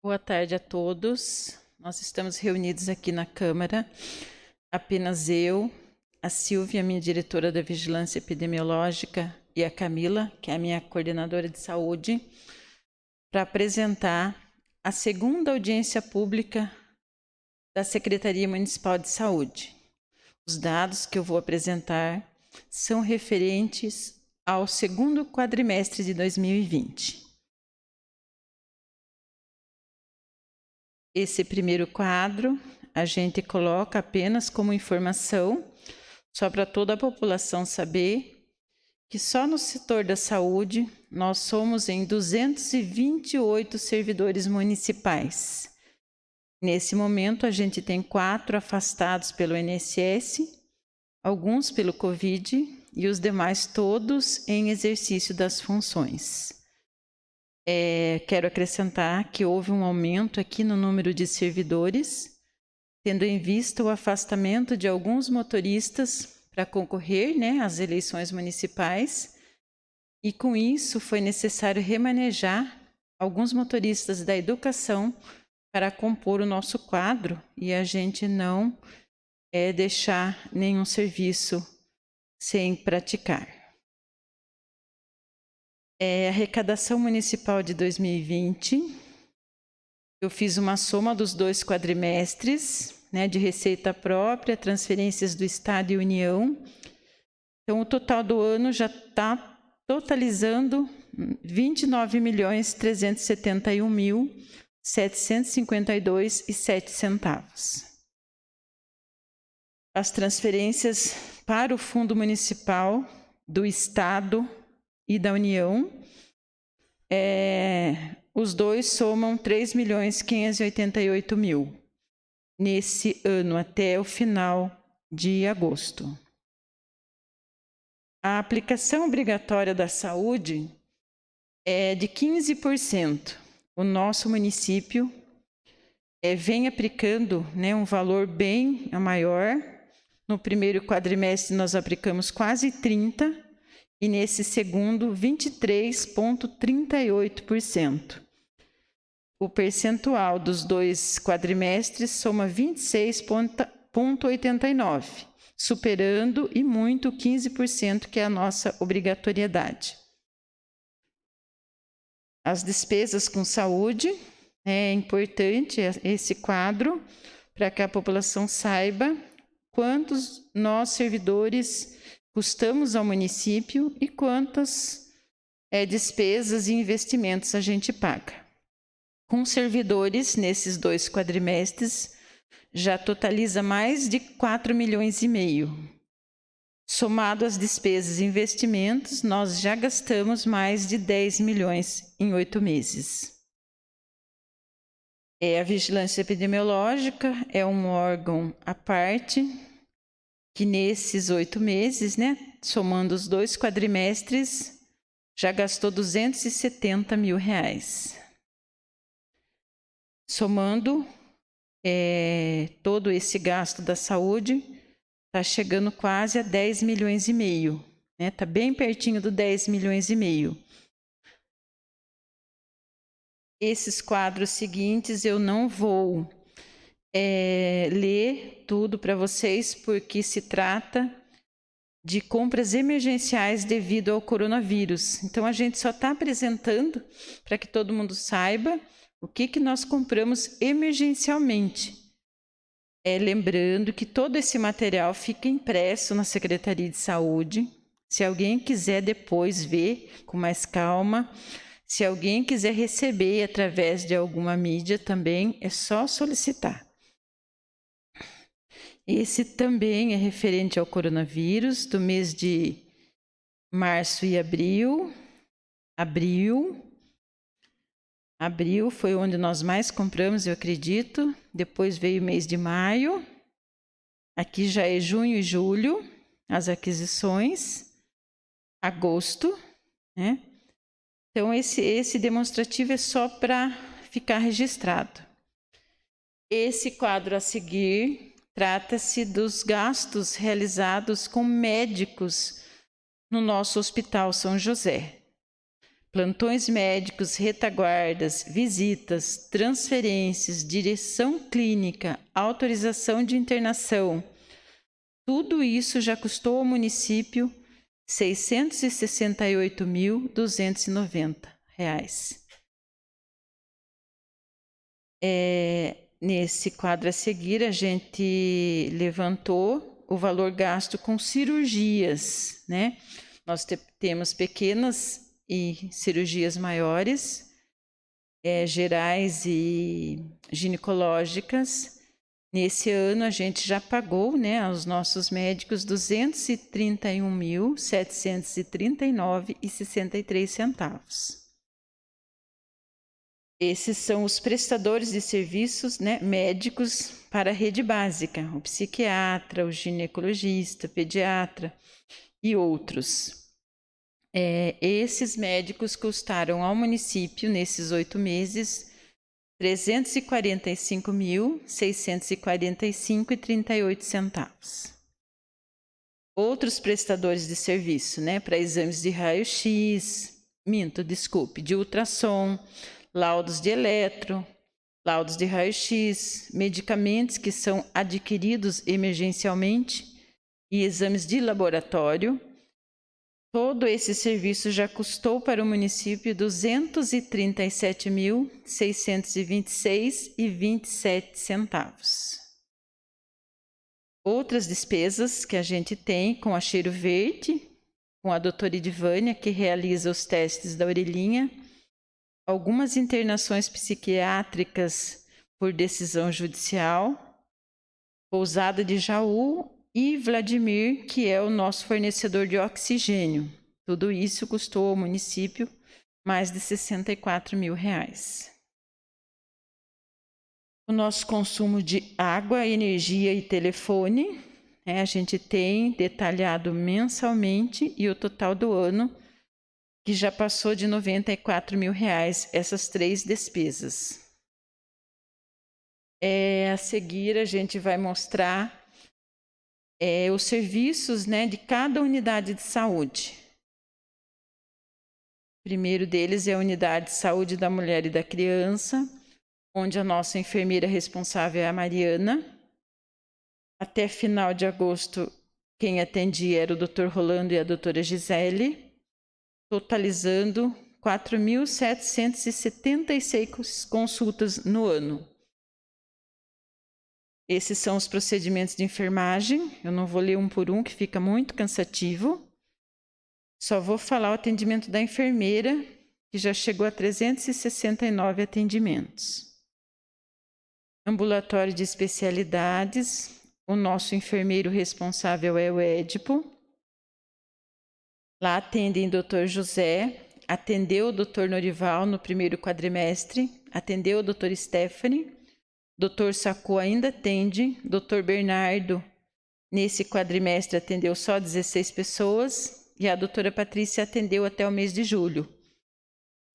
Boa tarde a todos. Nós estamos reunidos aqui na Câmara, apenas eu, a Silvia, minha diretora da Vigilância Epidemiológica, e a Camila, que é a minha coordenadora de saúde, para apresentar a segunda audiência pública da Secretaria Municipal de Saúde. Os dados que eu vou apresentar são referentes ao segundo quadrimestre de 2020. Esse primeiro quadro a gente coloca apenas como informação, só para toda a população saber que só no setor da saúde nós somos em 228 servidores municipais. Nesse momento a gente tem 4 afastados pelo INSS, alguns pelo Covid e os demais todos em exercício das funções. Quero acrescentar que houve um aumento aqui no número de servidores, tendo em vista o afastamento de alguns motoristas para concorrer, às eleições municipais, e com isso foi necessário remanejar alguns motoristas da educação para compor o nosso quadro e a gente não deixar nenhum serviço sem praticar. Arrecadação municipal de 2020, eu fiz uma soma dos 2 quadrimestres, de receita própria, transferências do Estado e União. Então, o total do ano já está totalizando R$ 29.371.752,07. As transferências para o Fundo Municipal do Estado e da União, os dois somam 3.588.000 nesse ano, até o final de agosto. A aplicação obrigatória da saúde é de 15%. O nosso município vem aplicando um valor bem maior. No primeiro quadrimestre nós aplicamos quase 30%, e nesse segundo, 23,38%. O percentual dos 2 quadrimestres soma 26,89%, superando e muito 15%, que é a nossa obrigatoriedade. As despesas com saúde, é importante esse quadro, para que a população saiba quantos nós, servidores, custamos ao município e quantas despesas e investimentos a gente paga. Com servidores, nesses 2 quadrimestres, já totaliza mais de 4,5 milhões. Somado às despesas e investimentos, nós já gastamos mais de 10 milhões em 8 meses. A vigilância epidemiológica é um órgão à parte, que nesses 8 meses, somando os 2 quadrimestres, já gastou R$ 270 mil. Somando todo esse gasto da saúde, está chegando quase a 10,5 milhões. Está bem pertinho do 10,5 milhões. Esses quadros seguintes eu não vou ler tudo para vocês, porque se trata de compras emergenciais devido ao coronavírus. Então, a gente só está apresentando para que todo mundo saiba o que nós compramos emergencialmente. Lembrando que todo esse material fica impresso na Secretaria de Saúde. Se alguém quiser depois ver com mais calma, se alguém quiser receber através de alguma mídia também, é só solicitar. Esse também é referente ao coronavírus, do mês de março e abril. Abril foi onde nós mais compramos, eu acredito. Depois veio o mês de maio. Aqui já é junho e julho, as aquisições. Agosto, Então, esse demonstrativo é só para ficar registrado. Esse quadro a seguir trata-se dos gastos realizados com médicos no nosso Hospital São José. plantões médicos, retaguardas, visitas, transferências, direção clínica, autorização de internação. Tudo isso já custou ao município R$ 668.290. Nesse quadro a seguir, a gente levantou o valor gasto com cirurgias, né? Nós temos pequenas e cirurgias maiores, gerais e ginecológicas. Nesse ano, a gente já pagou, né, aos nossos médicos R$ 231.739,63. Esses são os prestadores de serviços, né, médicos para a rede básica, o psiquiatra, o ginecologista, pediatra e outros. Esses médicos custaram ao município, nesses 8 meses, R$ 345.645,38. Outros prestadores de serviço, né, para exames de raio-x, de ultrassom, laudos de eletro, laudos de raio-x, medicamentos que são adquiridos emergencialmente e exames de laboratório. Todo esse serviço já custou para o município R$ 237.626,27. Outras despesas que a gente tem com a Cheiro Verde, com a doutora Edivânia, que realiza os testes da orelhinha, algumas internações psiquiátricas por decisão judicial, Pousada de Jaú e Vladimir, que é o nosso fornecedor de oxigênio. Tudo isso custou ao município mais de R$ 64.000. O nosso consumo de água, energia e telefone, a gente tem detalhado mensalmente e o total do ano, que já passou de R$ 94.000, essas 3 despesas. A seguir, a gente vai mostrar os serviços, né, de cada unidade de saúde. O primeiro deles é a unidade de saúde da mulher e da criança, onde a nossa enfermeira responsável é a Mariana. Até final de agosto, quem atendia era o Dr. Rolando e a doutora Gisele, totalizando 4.776 consultas no ano. Esses são os procedimentos de enfermagem. Eu não vou ler um por um, que fica muito cansativo. Só vou falar o atendimento da enfermeira, que já chegou a 369 atendimentos. Ambulatório de especialidades. O nosso enfermeiro responsável é o Édipo. Lá atendem o Dr. José, atendeu o Dr. Norival no primeiro quadrimestre, atendeu o Dr. Stephanie, Dr. Sacô ainda atende, Dr. Bernardo, nesse quadrimestre, atendeu só 16 pessoas e a doutora Patrícia atendeu até o mês de julho.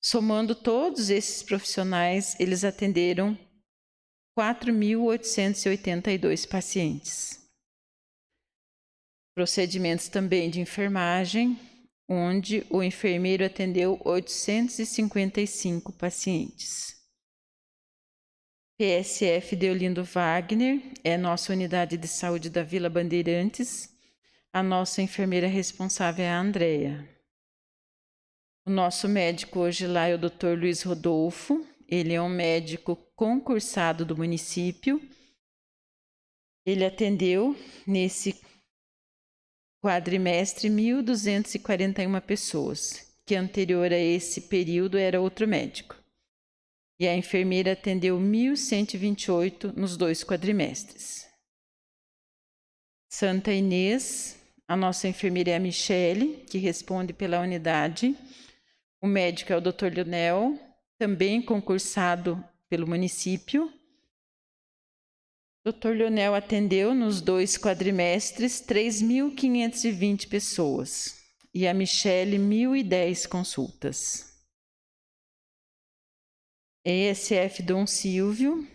Somando todos esses profissionais, eles atenderam 4.882 pacientes. Procedimentos também de enfermagem, onde o enfermeiro atendeu 855 pacientes. PSF Deolindo Wagner é nossa unidade de saúde da Vila Bandeirantes. A nossa enfermeira responsável é a Andréia. O nosso médico hoje lá é o Dr. Luiz Rodolfo. Ele é um médico concursado do município. Ele atendeu nesse quadrimestre 1.241 pessoas, que anterior a esse período era outro médico. E a enfermeira atendeu 1.128 nos 2 quadrimestres. Santa Inês, a nossa enfermeira é a Michele, que responde pela unidade. O médico é o Dr. Leonel, também concursado pelo município. Dr. Leonel atendeu nos 2 quadrimestres 3.520 pessoas e a Michele 1.010 consultas. ESF Dom Silvio,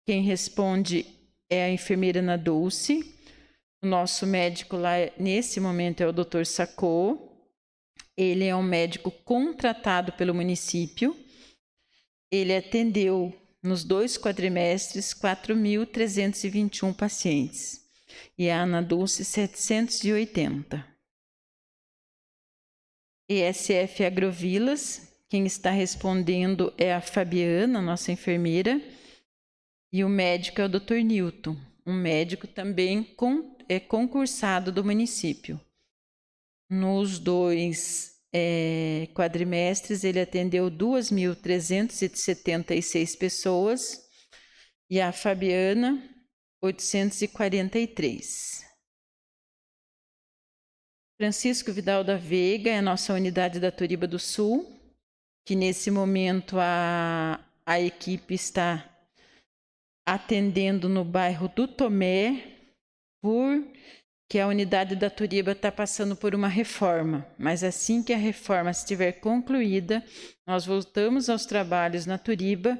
quem responde é a enfermeira Ana Dulce. O nosso médico lá nesse momento é o Dr. Sacô. Ele é um médico contratado pelo município. Ele atendeu nos 2 quadrimestres 4.321 pacientes e a Ana Dulce 780. ESF Agrovilas, quem está respondendo é a Fabiana, nossa enfermeira, e o médico é o Dr. Newton, um médico também concursado do município. Nos 2 quadrimestres, ele atendeu 2.376 pessoas e a Fabiana, 843. Francisco Vidal da Veiga é a nossa unidade da Turiba do Sul, que nesse momento a equipe está atendendo no bairro do Tomé, porque a unidade da Turiba está passando por uma reforma. Mas assim que a reforma estiver concluída, nós voltamos aos trabalhos na Turiba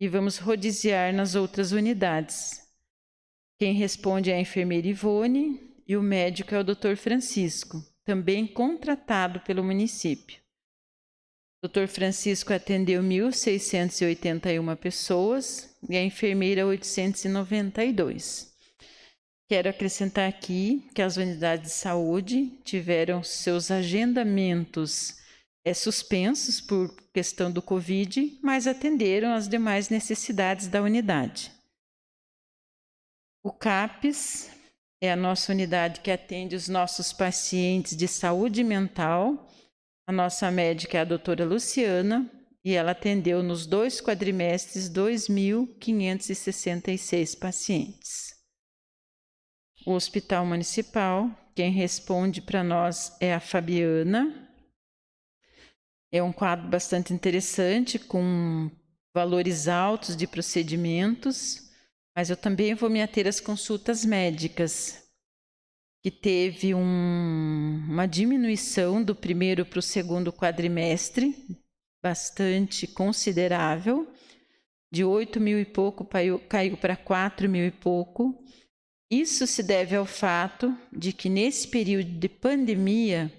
e vamos rodiziar nas outras unidades. Quem responde é a enfermeira Ivone e o médico é o Dr. Francisco, também contratado pelo município. O Dr. Francisco atendeu 1.681 pessoas e a enfermeira 892. Quero acrescentar aqui que as unidades de saúde tiveram seus agendamentos suspensos por questão do Covid, mas atenderam às demais necessidades da unidade. O CAPES é a nossa unidade que atende os nossos pacientes de saúde mental. A nossa médica é a doutora Luciana e ela atendeu nos 2 quadrimestres 2.566 pacientes. O Hospital Municipal, quem responde para nós é a Fabiana. É um quadro bastante interessante, com valores altos de procedimentos, mas eu também vou me ater às consultas médicas, que teve uma diminuição do primeiro para o segundo quadrimestre, bastante considerável, de 8.000 e pouco caiu para 4.000 e pouco. Isso se deve ao fato de que nesse período de pandemia,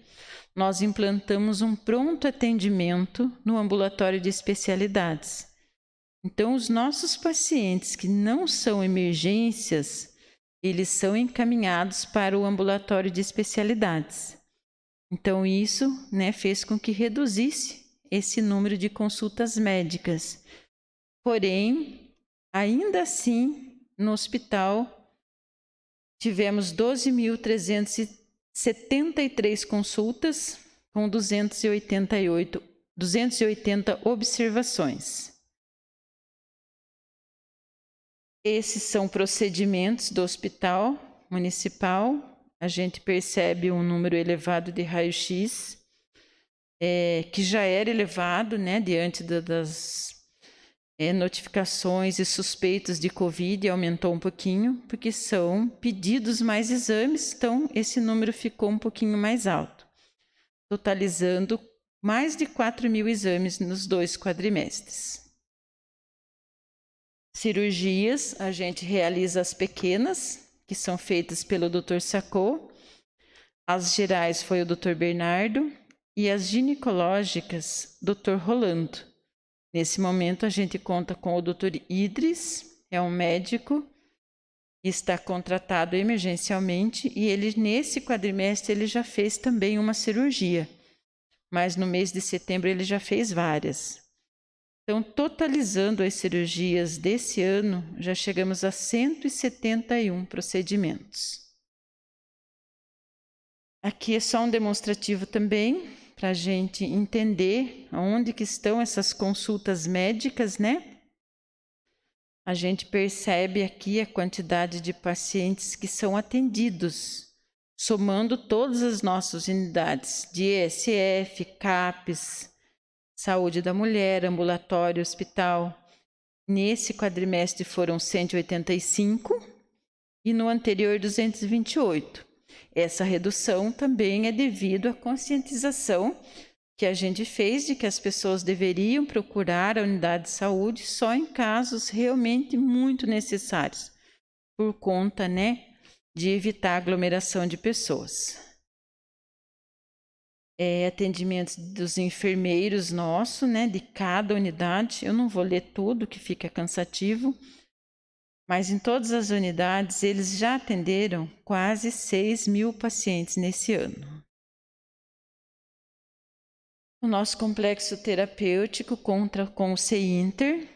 nós implantamos um pronto atendimento no ambulatório de especialidades. Então, os nossos pacientes que não são emergências, eles são encaminhados para o ambulatório de especialidades. Então, isso, fez com que reduzisse esse número de consultas médicas. Porém, ainda assim, no hospital, tivemos 12.373 consultas com 280 observações. Esses são procedimentos do hospital municipal. A gente percebe um número elevado de raio-x, que já era elevado, diante das notificações e suspeitos de Covid, aumentou um pouquinho, porque são pedidos mais exames, então esse número ficou um pouquinho mais alto, totalizando mais de 4.000 exames nos 2 quadrimestres. Cirurgias, a gente realiza as pequenas, que são feitas pelo Dr. Sacô, as gerais foi o Dr. Bernardo e as ginecológicas, Dr. Rolando. Nesse momento, a gente conta com o Dr. Idris, é um médico, está contratado emergencialmente e ele, nesse quadrimestre, ele já fez também uma cirurgia, mas no mês de setembro ele já fez várias. Então, totalizando as cirurgias desse ano, já chegamos a 171 procedimentos. Aqui é só um demonstrativo também, para a gente entender onde que estão essas consultas médicas, A gente percebe aqui a quantidade de pacientes que são atendidos, somando todas as nossas unidades de ESF, CAPES, Saúde da Mulher, ambulatório, hospital. Nesse quadrimestre foram 185 e no anterior 228. Essa redução também é devido à conscientização que a gente fez de que as pessoas deveriam procurar a unidade de saúde só em casos realmente muito necessários, por conta, de evitar aglomeração de pessoas. atendimentos dos enfermeiros nossos, né, de cada unidade. Eu não vou ler tudo, que fica cansativo, mas em todas as unidades eles já atenderam quase 6.000 pacientes nesse ano. O nosso complexo terapêutico conta com o CINTER.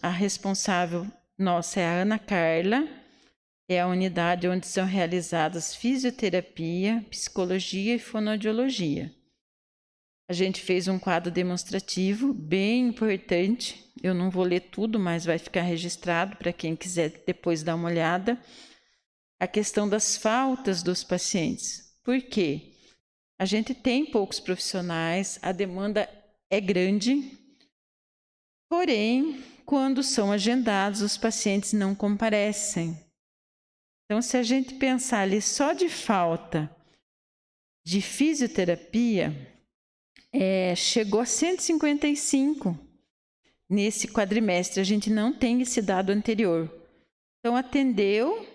A responsável nossa é a Ana Carla. É a unidade onde são realizadas fisioterapia, psicologia e fonoaudiologia. A gente fez um quadro demonstrativo bem importante. Eu não vou ler tudo, mas vai ficar registrado para quem quiser depois dar uma olhada. A questão das faltas dos pacientes. Por quê? A gente tem poucos profissionais, a demanda é grande, porém, quando são agendados, os pacientes não comparecem. Então, se a gente pensar ali só de falta de fisioterapia, chegou a 155 nesse quadrimestre. A gente não tem esse dado anterior. Então, atendeu,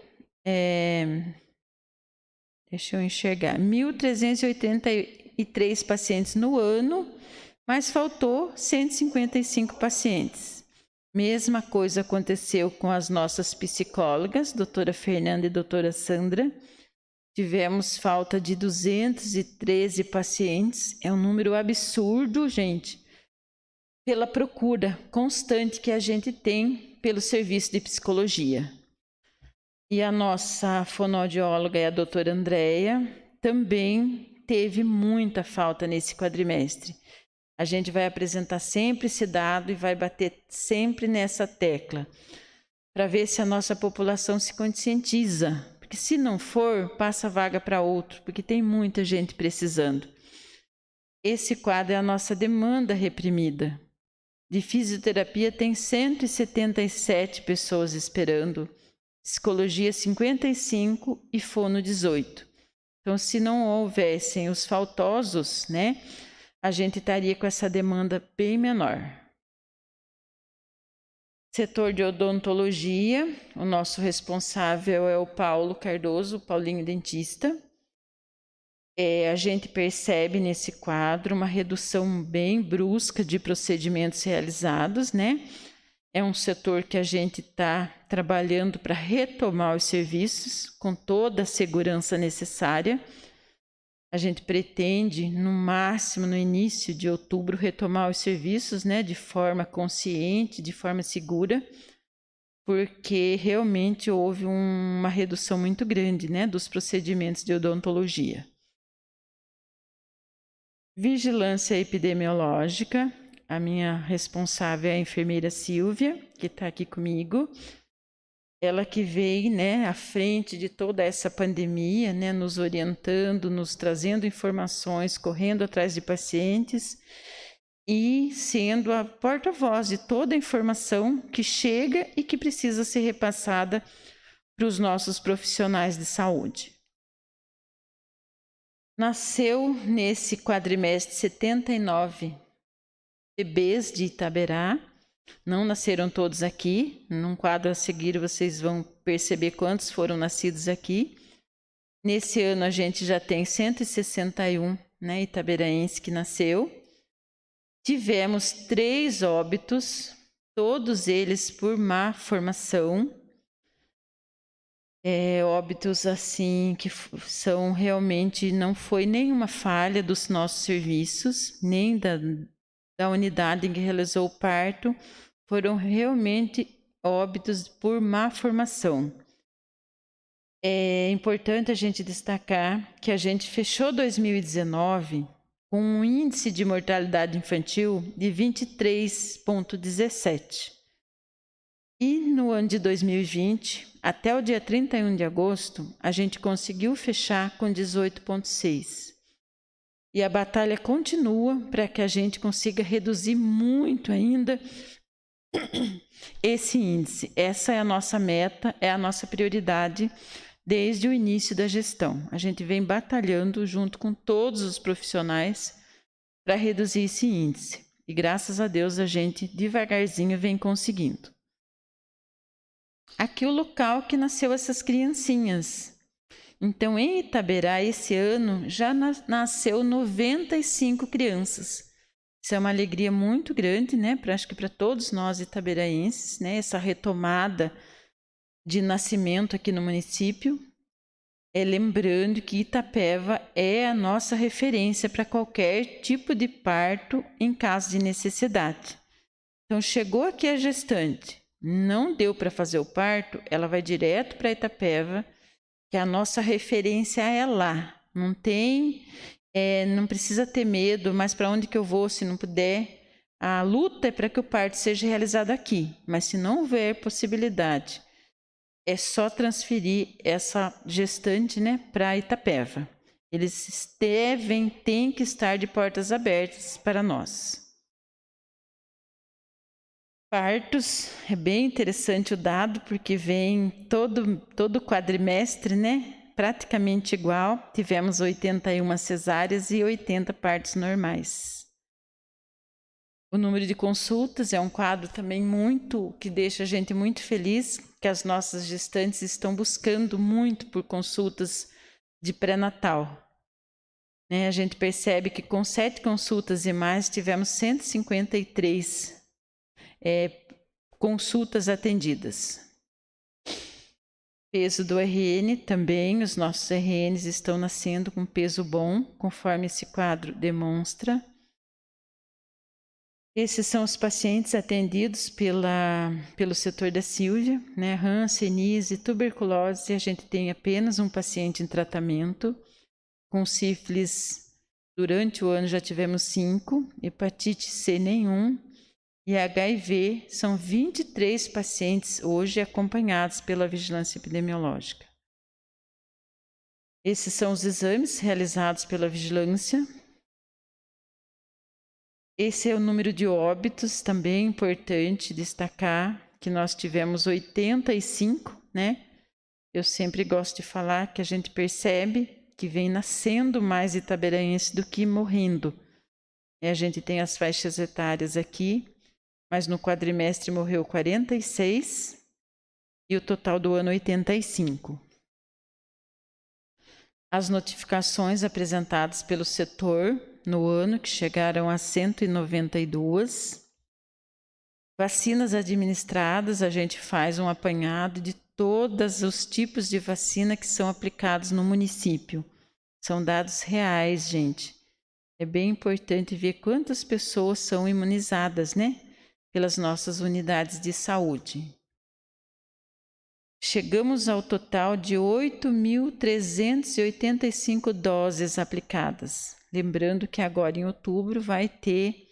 deixa eu enxergar, 1.383 pacientes no ano, mas faltou 155 pacientes. Mesma coisa aconteceu com as nossas psicólogas, doutora Fernanda e doutora Sandra. Tivemos falta de 213 pacientes. É um número absurdo, gente, pela procura constante que a gente tem pelo serviço de psicologia. E a nossa fonoaudióloga é a doutora Andréia, também teve muita falta nesse quadrimestre. A gente vai apresentar sempre esse dado e vai bater sempre nessa tecla, para ver se a nossa população se conscientiza. Porque se não for, passa a vaga para outro, porque tem muita gente precisando. Esse quadro é a nossa demanda reprimida. De fisioterapia tem 177 pessoas esperando, psicologia 55 e fono 18. Então, se não houvessem os faltosos, né, a gente estaria com essa demanda bem menor. Setor de odontologia, o nosso responsável é o Paulo Cardoso, o Paulinho dentista. A gente percebe nesse quadro uma redução bem brusca de procedimentos realizados, né? É um setor que a gente está trabalhando para retomar os serviços com toda a segurança necessária. A gente pretende, no máximo, no início de outubro, retomar os serviços, né, de forma consciente, de forma segura, porque realmente houve uma redução muito grande, né, dos procedimentos de odontologia. Vigilância epidemiológica, a minha responsável é a enfermeira Silvia, que está aqui comigo. Ela que veio, né, à frente de toda essa pandemia, né, nos orientando, nos trazendo informações, correndo atrás de pacientes e sendo a porta-voz de toda a informação que chega e que precisa ser repassada para os nossos profissionais de saúde. Nasceu nesse quadrimestre 79 bebês de Itaberá. Não nasceram todos aqui. Num quadro a seguir vocês vão perceber quantos foram nascidos aqui. Nesse ano a gente já tem 161, né, itaberaense que nasceu. Tivemos 3 óbitos, todos eles por má formação. Óbitos assim que são realmente, não foi nenhuma falha dos nossos serviços, nem da unidade em que realizou o parto, foram realmente óbitos por má formação. É importante a gente destacar que a gente fechou 2019 com um índice de mortalidade infantil de 23,17. E no ano de 2020, até o dia 31 de agosto, a gente conseguiu fechar com 18,6. E a batalha continua para que a gente consiga reduzir muito ainda esse índice. Essa é a nossa meta, é a nossa prioridade desde o início da gestão. A gente vem batalhando junto com todos os profissionais para reduzir esse índice. E graças a Deus a gente devagarzinho vem conseguindo. Aqui o local que nasceu essas criancinhas. Então, em Itaberá, esse ano, já nasceu 95 crianças. Isso é uma alegria muito grande, né? Acho que para todos nós itaberaenses, né? Essa retomada de nascimento aqui no município. Lembrando que Itapeva é a nossa referência para qualquer tipo de parto em caso de necessidade. Então, chegou aqui a gestante, não deu para fazer o parto, ela vai direto para Itapeva, que a nossa referência é lá. Não tem, não precisa ter medo, mas para onde que eu vou se não puder? A luta é para que o parto seja realizado aqui, mas se não houver possibilidade, é só transferir essa gestante, né, para Itapeva. Eles têm que estar de portas abertas para nós. Partos, é bem interessante o dado, porque vem todo quadrimestre, né? Praticamente igual. Tivemos 81 cesáreas e 80 partos normais. O número de consultas é um quadro também que deixa a gente muito feliz, que as nossas gestantes estão buscando muito por consultas de pré-natal. A gente percebe que com 7 consultas e mais, tivemos 153 consultas atendidas. Peso do RN também, os nossos RNs estão nascendo com peso bom, conforme esse quadro demonstra. Esses são os pacientes atendidos pelo setor da Sílvia, né? Hanseníase, tuberculose, a gente tem apenas um paciente em tratamento. Com sífilis, durante o ano já tivemos 5, hepatite C nenhum, e HIV são 23 pacientes hoje acompanhados pela vigilância epidemiológica. Esses são os exames realizados pela vigilância. Esse é o número de óbitos, também importante destacar que nós tivemos 85, né? Eu sempre gosto de falar que a gente percebe que vem nascendo mais itaberaense do que morrendo. A gente tem as faixas etárias aqui, mas no quadrimestre morreu 46 e o total do ano 85. As notificações apresentadas pelo setor no ano, que chegaram a 192. Vacinas administradas, a gente faz um apanhado de todos os tipos de vacina que são aplicados no município. São dados reais, gente. É bem importante ver quantas pessoas são imunizadas, né? Pelas nossas unidades de saúde. Chegamos ao total de 8.385 doses aplicadas. Lembrando que agora em outubro vai ter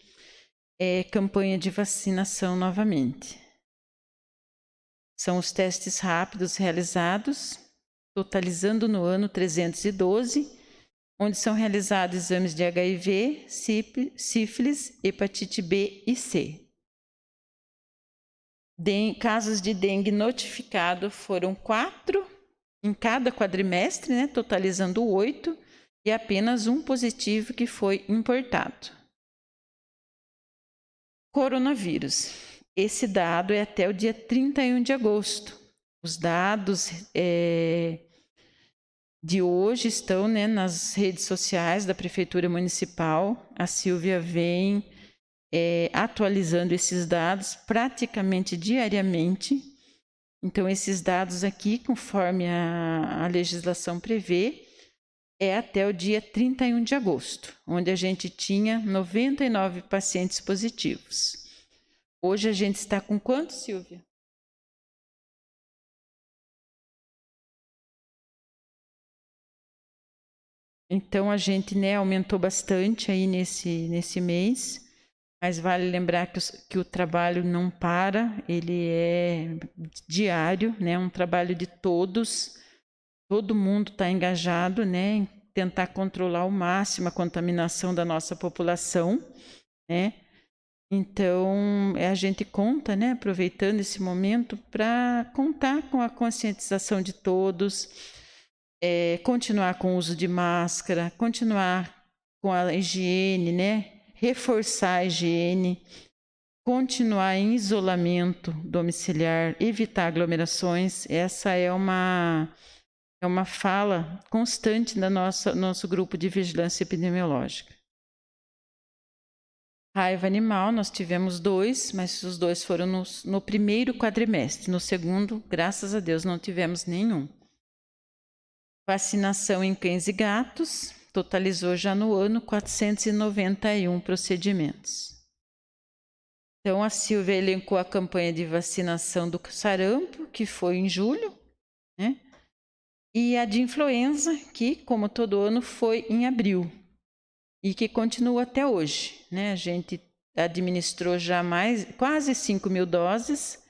campanha de vacinação novamente. São os testes rápidos realizados, totalizando no ano 312, onde são realizados exames de HIV, sífilis, hepatite B e C. Casos de dengue notificado foram 4 em cada quadrimestre, né, totalizando 8, e apenas um positivo que foi importado. Coronavírus. Esse dado é até o dia 31 de agosto. Os dados de hoje estão, né, nas redes sociais da Prefeitura Municipal. A Sílvia vem atualizando esses dados praticamente diariamente. Então, esses dados aqui, conforme a legislação prevê, é até o dia 31 de agosto, onde a gente tinha 99 pacientes positivos. Hoje a gente está com quantos, Silvia? Então, a gente, né, aumentou bastante aí nesse mês. Mas vale lembrar que o trabalho não para, ele é diário, né? Um trabalho de todos, todo mundo está engajado, né? Em tentar controlar ao máximo a contaminação da nossa população, né? Então, a gente conta, né? Aproveitando esse momento para contar com a conscientização de todos, continuar com o uso de máscara, continuar com a higiene, né? Reforçar a higiene, continuar em isolamento domiciliar, evitar aglomerações. Essa é uma é uma fala constante da nosso grupo de vigilância epidemiológica. Raiva animal, nós tivemos 2, mas os 2 foram no primeiro quadrimestre. No segundo, graças a Deus, não tivemos nenhum. Vacinação em cães e gatos, totalizou já no ano 491 procedimentos. Então, a Silvia elencou a campanha de vacinação do sarampo, que foi em julho, né? E a de influenza, que, como todo ano, foi em abril. E que continua até hoje, né? A gente administrou já quase 5.000 doses,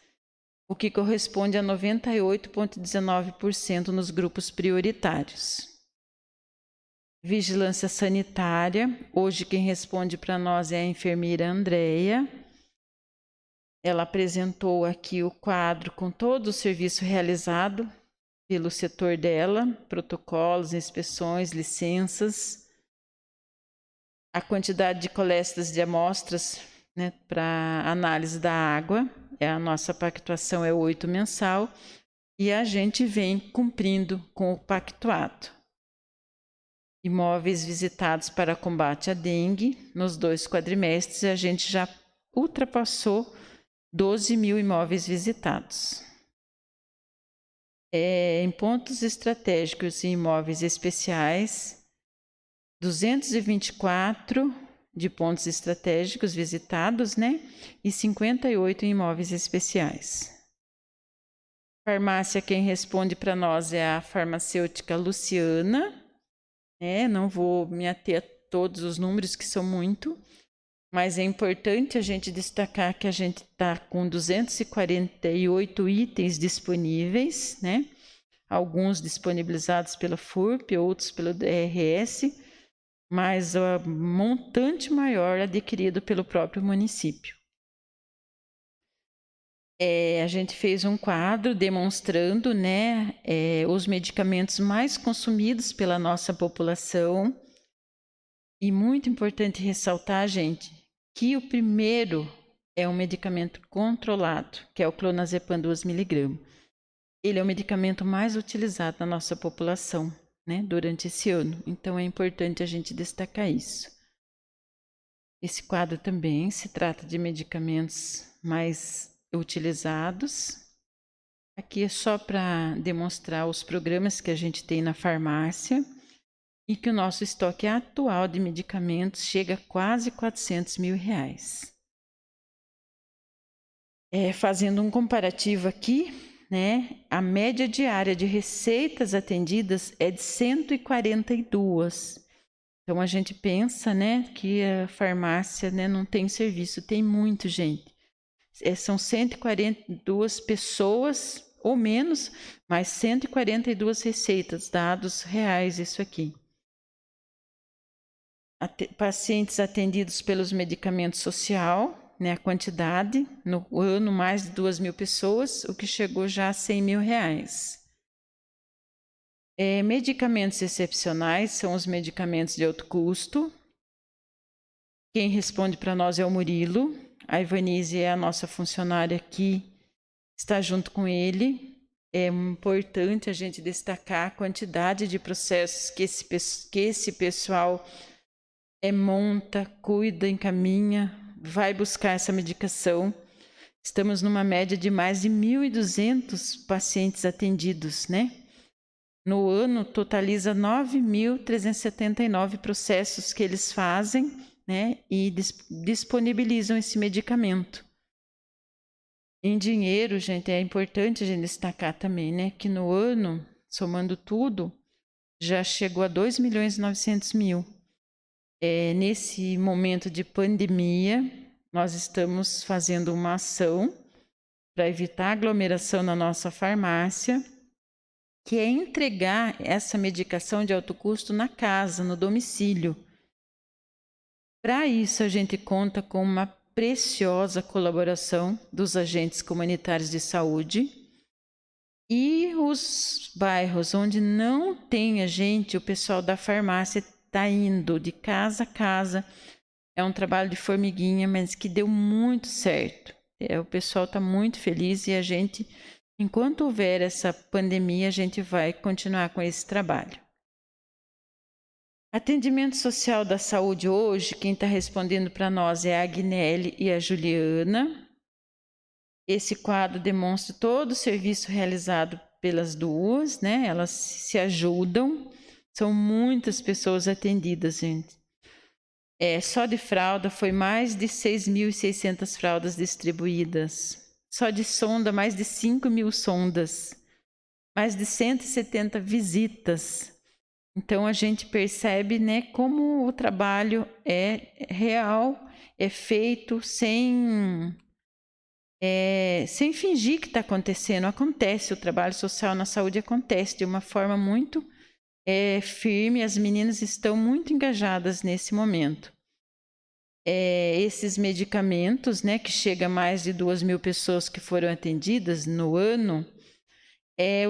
o que corresponde a 98,19% nos grupos prioritários. Vigilância sanitária, hoje quem responde para nós é a enfermeira Andréia. Ela apresentou aqui o quadro com todo o serviço realizado pelo setor dela, protocolos, inspeções, licenças, a quantidade de coletas de amostras, né, para análise da água, a nossa pactuação é 8 mensal, e a gente vem cumprindo com o pactuado. Imóveis visitados para combate à dengue, nos 2 quadrimestres a gente já ultrapassou 12.000 imóveis visitados. Em pontos estratégicos e imóveis especiais, 224 de pontos estratégicos visitados, né? E 58 imóveis especiais. Farmácia, quem responde para nós é a farmacêutica Luciana. Não vou me ater a todos os números, que são muito, mas é importante a gente destacar que a gente está com 248 itens disponíveis, né? Alguns disponibilizados pela FURP, outros pelo DRS, mas o montante maior adquirido pelo próprio município. A gente fez um quadro demonstrando, né, os medicamentos mais consumidos pela nossa população. E muito importante ressaltar, gente, que o primeiro é um medicamento controlado, que é o clonazepam 2 mg. Ele é o medicamento mais utilizado na nossa população, né, durante esse ano. Então, é importante a gente destacar isso. Esse quadro também se trata de medicamentos mais utilizados. Aqui é só para demonstrar os programas que a gente tem na farmácia e que o nosso estoque atual de medicamentos chega a quase R$400.000. Fazendo um comparativo aqui, né, a média diária de receitas atendidas é de 142. Então, a gente pensa, né, que a farmácia, né, não tem serviço, tem muito, gente. São 142 pessoas ou menos, mas 142 receitas, dados reais, isso aqui. Pacientes atendidos pelos medicamentos social, né, a quantidade, no ano mais de 2.000 pessoas, o que chegou já a R$100.000. Medicamentos excepcionais são os medicamentos de alto custo. Quem responde para nós é o Murilo. A Ivanise é a nossa funcionária que está junto com ele. É importante a gente destacar a quantidade de processos que esse pessoal monta, cuida, encaminha, vai buscar essa medicação. Estamos numa média de mais de 1.200 pacientes atendidos, né? No ano, totaliza 9.379 processos que eles fazem, né? E disponibilizam esse medicamento. Em dinheiro, gente, é importante a gente destacar também, né? Que no ano, somando tudo, já chegou a 2.900.000. Nesse momento de pandemia, nós estamos fazendo uma ação para evitar aglomeração na nossa farmácia, que é entregar essa medicação de alto custo na casa, no domicílio. Para isso, a gente conta com uma preciosa colaboração dos agentes comunitários de saúde e os bairros onde não tem agente, o pessoal da farmácia está indo de casa a casa. É um trabalho de formiguinha, mas que deu muito certo. O pessoal está muito feliz e a gente Enquanto houver essa pandemia, a gente vai continuar com esse trabalho. Atendimento social da saúde hoje, quem está respondendo para nós é a Agnelli e a Juliana. Esse quadro demonstra todo o serviço realizado pelas duas, né? Elas se ajudam. São muitas pessoas atendidas, gente. Só de fralda foi mais de 6.600 fraldas distribuídas. Só de sonda, mais de 5.000 sondas. Mais de 170 visitas. Então, a gente percebe, né, como o trabalho é real, é feito sem fingir que está acontecendo. Acontece, o trabalho social na saúde acontece de uma forma muito firme. As meninas estão muito engajadas nesse momento. Esses medicamentos, né, que chega a mais de 2.000 pessoas que foram atendidas no ano,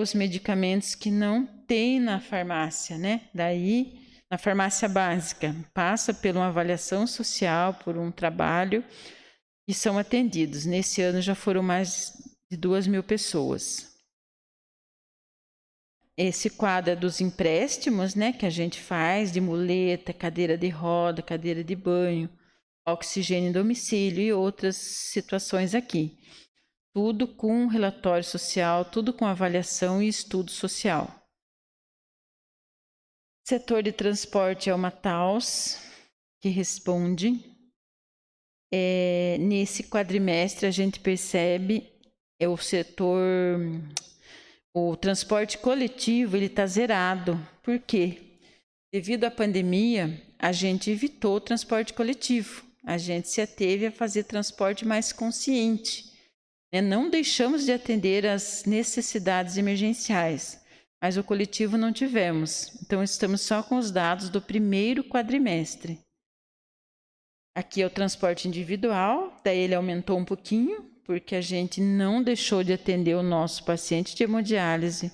os medicamentos que não tem na farmácia, né? Daí, na farmácia básica, passa por uma avaliação social, por um trabalho, e são atendidos. Nesse ano já foram mais de 2.000 pessoas. Esse quadro é dos empréstimos, né, que a gente faz de muleta, cadeira de roda, cadeira de banho, oxigênio em domicílio e outras situações aqui. Tudo com relatório social, tudo com avaliação e estudo social. Setor de transporte é uma TAUS que responde. Nesse quadrimestre a gente percebe o setor, o transporte coletivo, ele está zerado. Por quê? Devido à pandemia, a gente evitou o transporte coletivo. A gente se ateve a fazer transporte mais consciente. Não deixamos de atender às necessidades emergenciais, mas o coletivo não tivemos. Então, estamos só com os dados do primeiro quadrimestre. Aqui é o transporte individual, daí ele aumentou um pouquinho, porque a gente não deixou de atender o nosso paciente de hemodiálise,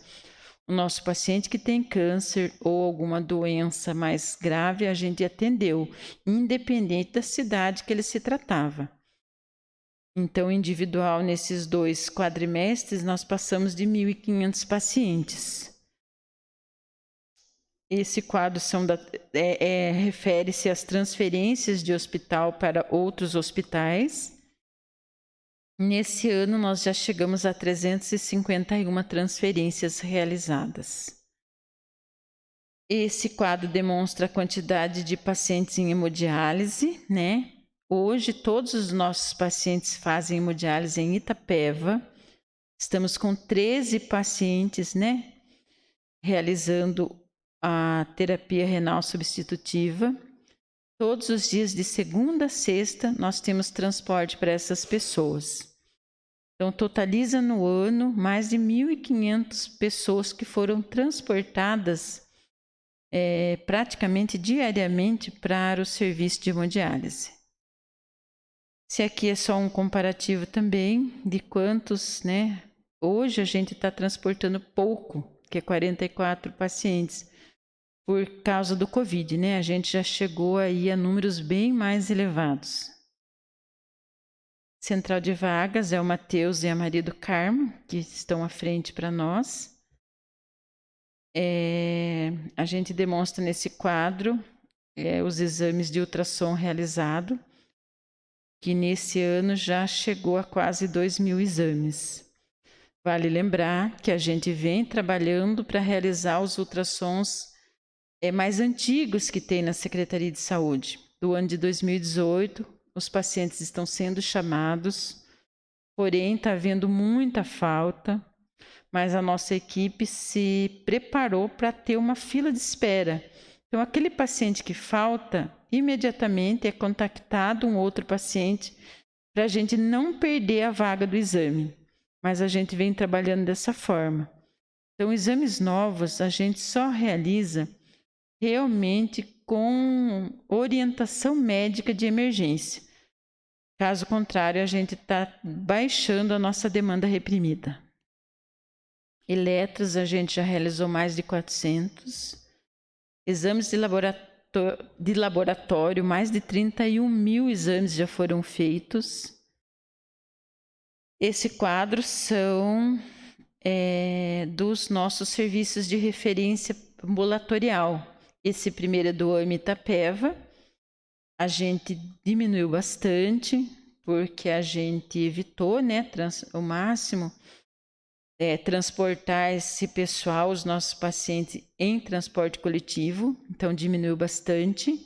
o nosso paciente que tem câncer ou alguma doença mais grave, a gente atendeu, independente da cidade que ele se tratava. Então, individual, nesses 2 quadrimestres, nós passamos de 1.500 pacientes. Esse quadro refere-se às transferências de hospital para outros hospitais. Nesse ano, nós já chegamos a 351 transferências realizadas. Esse quadro demonstra a quantidade de pacientes em hemodiálise, né? Hoje, todos os nossos pacientes fazem hemodiálise em Itapeva. Estamos com 13 pacientes, né, realizando a terapia renal substitutiva. Todos os dias, de segunda a sexta, nós temos transporte para essas pessoas. Então, totaliza no ano mais de 1.500 pessoas que foram transportadas praticamente diariamente para o serviço de hemodiálise. Esse aqui é só um comparativo também de quantos, né? Hoje a gente está transportando pouco, que é 44 pacientes, por causa do Covid, né? A gente já chegou aí a números bem mais elevados. Central de vagas é o Matheus e a Maria do Carmo, que estão à frente para nós. A gente demonstra nesse quadro os exames de ultrassom realizado, que nesse ano já chegou a quase 2.000 exames. Vale lembrar que a gente vem trabalhando para realizar os ultrassons mais antigos que tem na Secretaria de Saúde. Do ano de 2018, os pacientes estão sendo chamados, porém está havendo muita falta, mas a nossa equipe se preparou para ter uma fila de espera. Então, aquele paciente que falta, imediatamente é contactado um outro paciente para a gente não perder a vaga do exame. Mas a gente vem trabalhando dessa forma. Então, exames novos a gente só realiza realmente com orientação médica de emergência. Caso contrário, a gente está baixando a nossa demanda reprimida. Eletros, a gente já realizou mais de 400. Exames de laboratório, mais de 31.000 exames já foram feitos. Esse quadro são dos nossos serviços de referência ambulatorial. Esse primeiro é do AME Itapeva. A gente diminuiu bastante, porque a gente evitou, né, o máximo transportar esse pessoal, os nossos pacientes, em transporte coletivo, então diminuiu bastante,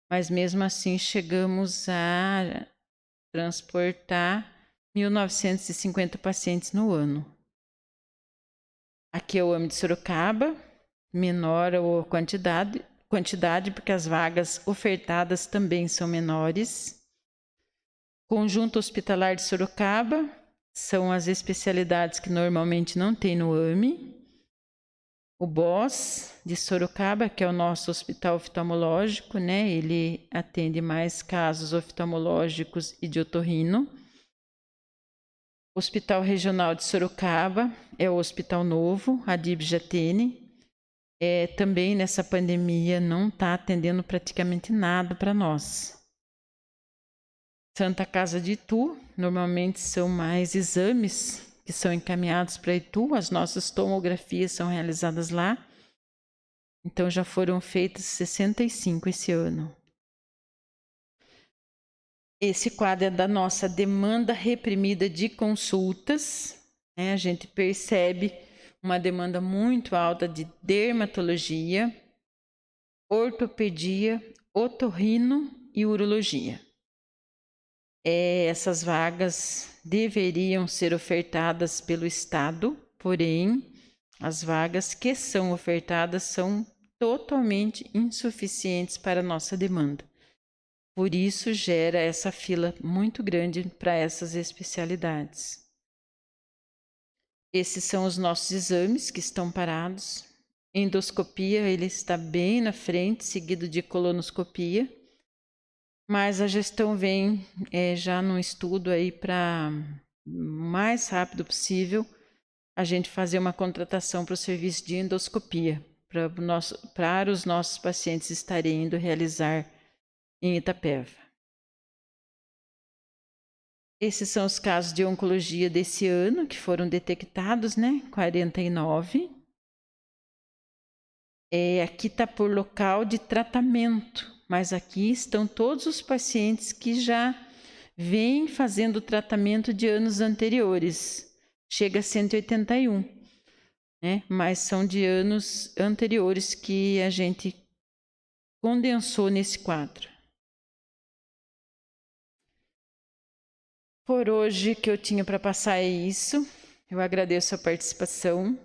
mas mesmo assim chegamos a transportar 1.950 pacientes no ano. Aqui é o AME de Sorocaba, menor a quantidade porque as vagas ofertadas também são menores. Conjunto Hospitalar de Sorocaba, são as especialidades que normalmente não tem no AME. O BOS de Sorocaba, que é o nosso hospital oftalmológico, né? Ele atende mais casos oftalmológicos e de otorrino. Hospital Regional de Sorocaba é o Hospital Novo, a DIB Jatene. Também nessa pandemia não está atendendo praticamente nada para nós. Santa Casa de Itu, normalmente são mais exames que são encaminhados para Itu, as nossas tomografias são realizadas lá, então já foram feitas 65 esse ano. Esse quadro é da nossa demanda reprimida de consultas, né? A gente percebe uma demanda muito alta de dermatologia, ortopedia, otorrino e urologia. Essas vagas deveriam ser ofertadas pelo Estado, porém, as vagas que são ofertadas são totalmente insuficientes para a nossa demanda. Por isso, gera essa fila muito grande para essas especialidades. Esses são os nossos exames que estão parados. Endoscopia, ele está bem na frente, seguido de colonoscopia. Mas a gestão vem já num estudo aí para o mais rápido possível a gente fazer uma contratação para o serviço de endoscopia, para os nossos pacientes estarem indo realizar em Itapeva. Esses são os casos de oncologia desse ano que foram detectados, né? 49. Aqui está por local de tratamento. Mas aqui estão todos os pacientes que já vêm fazendo tratamento de anos anteriores. Chega a 181, né? Mas são de anos anteriores que a gente condensou nesse quadro. Por hoje, que eu tinha para passar é isso. Eu agradeço a participação.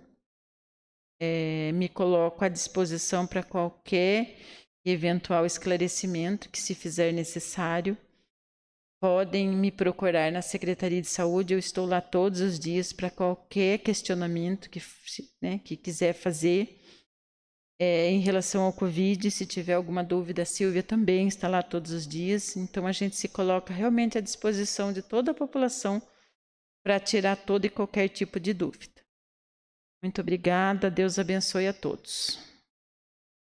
Me coloco à disposição para qualquer eventual esclarecimento que, se fizer necessário, podem me procurar na Secretaria de Saúde. Eu estou lá todos os dias para qualquer questionamento que quiser fazer. Em relação ao Covid, se tiver alguma dúvida, a Silvia também está lá todos os dias. Então, a gente se coloca realmente à disposição de toda a população para tirar todo e qualquer tipo de dúvida. Muito obrigada. Deus abençoe a todos.